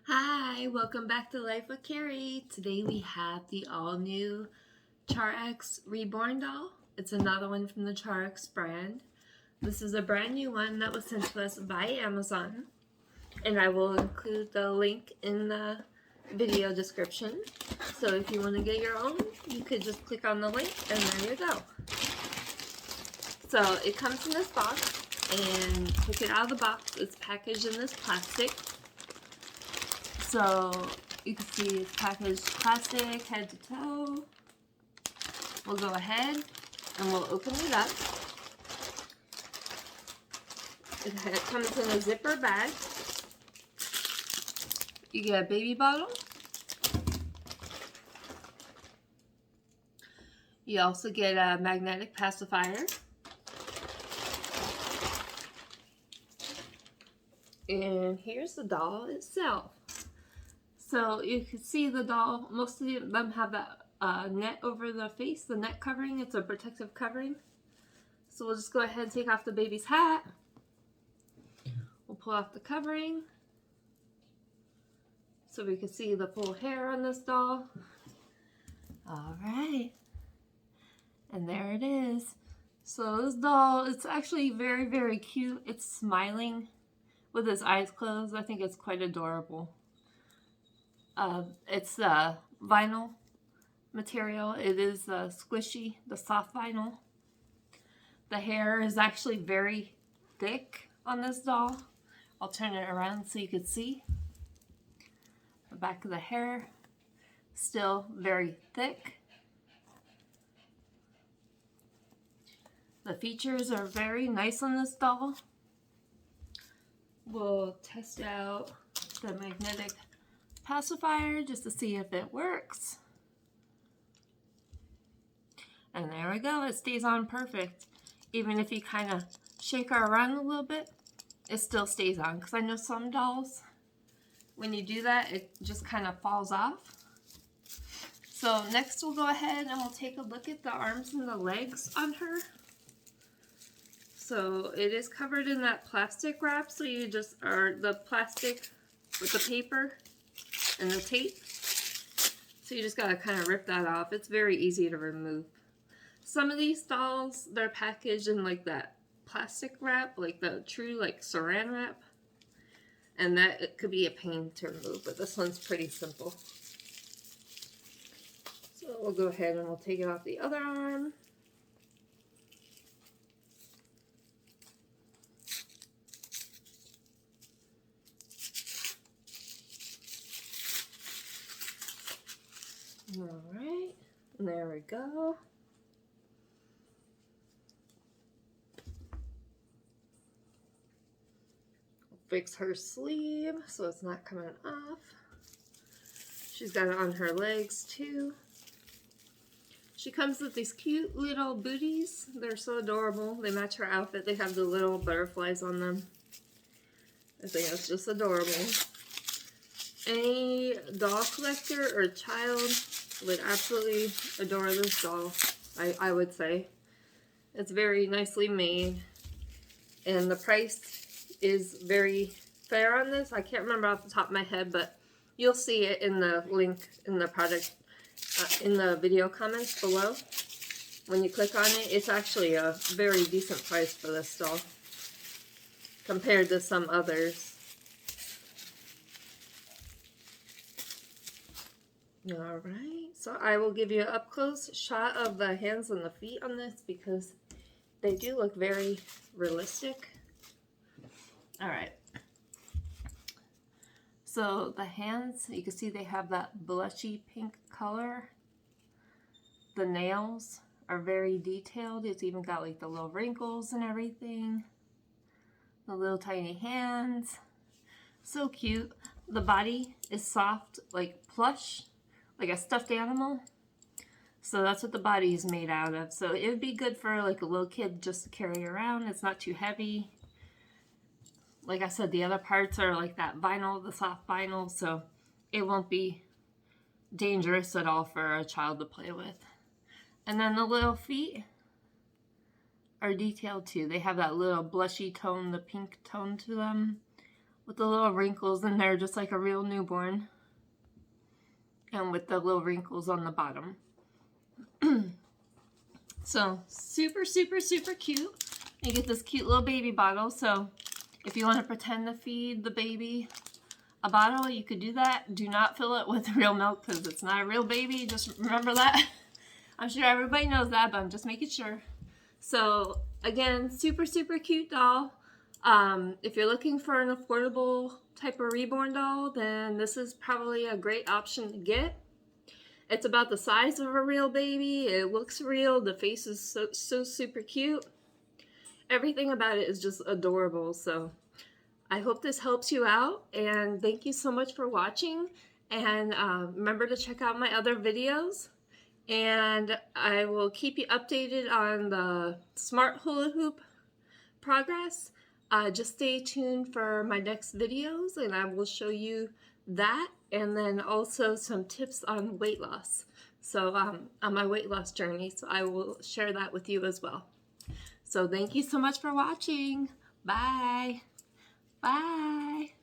Hi, welcome back to Life with Carrie. Today we have the all-new CHAREX Reborn doll. It's another one from the CHAREX brand. This is a brand new one that was sent to us by Amazon, and I will include the link in the video description. So if you want to get your own, you could just click on the link and there you go. So it comes in this box, and take it out of the box. It's packaged in this plastic. So you can see it's packaged plastic head to toe. We'll go ahead and we'll open it up. It comes in a zipper bag. You get a baby bottle. You also get a magnetic pacifier. And here's the doll itself. So you can see the doll, most of them have that net over the face, the net covering. It's a protective covering. So we'll just go ahead and take off the baby's hat. We'll pull off the covering so we can see the full hair on this doll. All right. And there it is. So this doll, it's actually very, very cute. It's smiling with its eyes closed. I think it's quite adorable. It's vinyl material. It is squishy, the soft vinyl. The hair is actually very thick on this doll. I'll turn it around so you can see. The back of the hair, still very thick. The features are very nice on this doll. We'll test out the magnetic pacifier just to see if it works. And there we go, it stays on perfect. Even if you kind of shake her around a little bit, it still stays on. Because I know some dolls, when you do that, it just kind of falls off. So next we'll go ahead and we'll take a look at the arms and the legs on her. So it is covered in that plastic wrap, so you just are the plastic with the paper and the tape. So you just gotta kind of rip that off. It's very easy to remove. Some of these dolls, they're packaged in like that plastic wrap, like the true like saran wrap. And that it could be a pain to remove, but this one's pretty simple. So we'll go ahead and we'll take it off the other arm. Alright, there we go. Fix her sleeve so it's not coming off. She's got it on her legs too. She comes with these cute little booties. They're so adorable. They match her outfit. They have the little butterflies on them. I think that's just adorable. Any doll collector or child would absolutely adore this doll, I would say. It's very nicely made, and the price is very fair on this. I can't remember off the top of my head, but you'll see it in the link in the product, in the video comments below. When you click on it, it's actually a very decent price for this doll compared to some others. Alright, so I will give you an up-close shot of the hands and the feet on this because they do look very realistic. Alright, so the hands, you can see they have that blushy pink color. The nails are very detailed. It's even got like the little wrinkles and everything. The little tiny hands. So cute. The body is soft, like plush, like a stuffed animal. So that's what the body is made out of. So it would be good for like a little kid just to carry around. It's not too heavy. Like I said, the other parts are like that vinyl, the soft vinyl, so it won't be dangerous at all for a child to play with. And then the little feet are detailed too. They have that little blushy tone, the pink tone to them. with the little wrinkles in there, just like a real newborn, and with the little wrinkles on the bottom. So super, super, super cute. You get this cute little baby bottle. So if you want to pretend to feed the baby a bottle, you could do that. Do not fill it with real milk because it's not a real baby. Just remember that. I'm sure everybody knows that, but I'm just making sure. So again, super, super cute doll. If you're looking for an affordable type of Reborn doll, then this is probably a great option to get. It's about the size of a real baby. It looks real. The face is so super cute. Everything about it is just adorable. So I hope this helps you out, and thank you so much for watching. And remember to check out my other videos, and I will keep you updated on the smart hula hoop progress. Just stay tuned for my next videos, and I will show you that, and then also some tips on weight loss. So on my weight loss journey, so I will share that with you as well. So thank you so much for watching. Bye. Bye.